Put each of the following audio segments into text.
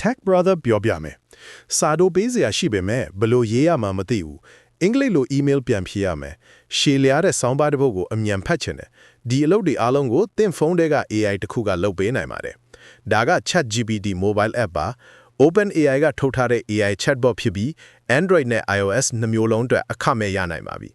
Tech Brother ပြောပြမယ်စာတို့ပေးစရာရှိပေမဲ့ဘလို့ရေးရမှာမသိဘူးအင်္ဂလိပ်လို email ပြန်ဖြေရမယ်ရှည်လျားတဲ့ဆောင်းပါးတစ်ပုဒ်ကိုအမြန်ဖတ်ချင်တယ်ဒီအလုပ်တွေအားလုံးကိုသင်ဖုန်းထဲက AI တစ်ခုကလုပ်ပေးနိုင်ပါတယ်ဒါက ChatGPT mobile app ပါ OpenAI ကထုတ်ထားတဲ့ AI chatbot ဖြစ်ပြီး Android နဲ့ iOS နှစ်မျိုးလုံးအတွက်အခမဲ့ရနိုင်ပါပြီ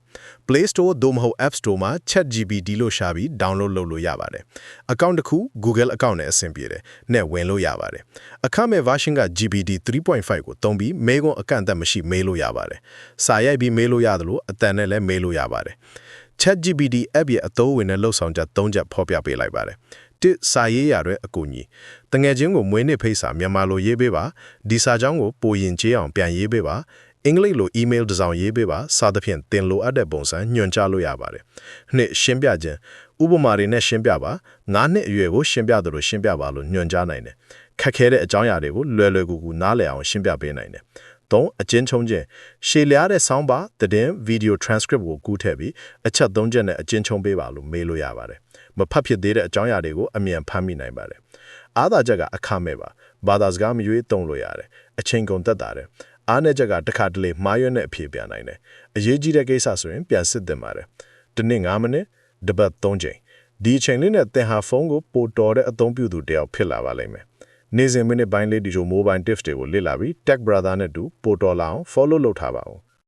Play Store သို့မဟုတ် App Store မှာ ChatGPT လို့ရှာပြီး download လုပ်လို့ရပါတယ်။ account တစ်ခု Google account နဲ့အဆင်ပြေတယ်။နဲ့ဝင်လို့ရပါတယ်။အခမဲ့ version က GPT 3.5 ကိုသုံးပြီးမေးခွန်းအကန့်အသတ်မရှိမေးလို့ရပါတယ်။စာရိုက်ပြီးမေးလို့ရသလိုအသံနဲ့လည်းမေးလို့ရပါတယ်။ ChatGPT app ရဲ့အသုံးဝင်တဲ့လှုပ်ဆောင်ချက်၃ချက်ဖော်ပြပေးလိုက်ပါတယ်။တစ်စာရေးရတဲ့အကူအညီတငယ်ချင်းကိုမွေးနေ့ဖိတ်စာမြန်မာလိုရေးပေးပါဒီစာကြောင်းကိုပိုရင်ကျေးအောင်ပြန်ရေးပေးပါအင်္ဂလိပ်လို email တစ်စောင်ရေးပေးပါစသဖြင့်သင်လိုအပ်တဲ့ပုံစံညွှန်ကြားလို့ရပါတယ်နှစ်ရှင်းပြခြင်းဥပမာတွေနဲ့ရှင်းပြပါ9နှစ်အရွယ်ကိုရှင်းပြသလိုရှင်းပြပါလို့ညွှန်ကြားနိုင်တယ်ခက်ခဲတဲ့အကြောင်းအရာတွေကိုလွယ်လွယ်ကူကူနားလည်အောင်ရှင်းပြပေးနိုင်တယ်3အကျဉ်းချုံးခြင်းရှည်လျားတဲ့ဆောင်းပါသတင်း video transcript ကိုကူးထည့်ပြီးအချက်3ချက်နဲ့အကျဉ်းချုံးပေးပါလို့မေးလို့ရပါတယ်မဖတ်ဖြစ်သေးတဲ့အကြောင်းအရာတွေကိုအမြန်ဖတ်မိနိုင်ပါတယ်အားသာချက်ကအခမဲ့ပါဘာသာစကားမရွေးသုံးလို့ရတယ်အချိန်ကုန်သက်တာတယ်အားနည်းချက်ကတစ်ခါတလေမှားရွံ့တဲ့အဖြေပြန်နိုင်တယ်အရေးကြီးတဲ့ကိစ္စဆိုရင်ပြန်စစ်သင့်ပါတယ်တစ်နေ့9မိနစ်တစ်ပတ်3ချိန်ဒီအချိန်လေးနဲ့သင်ဟာဖုန်းကိုပိုတော်တဲ့အသုံးပြုသူတယောက်ဖြစ်လာပါလိမ့်မယ်နေ့စဉ်မိနစ်ပိုင်းလေးဒီလို mobile tips တွေကိုလေ့လာပြီး Tech Brother နဲ့တူပိုတော်လာအောင် follow လုပ်ထားပါဦး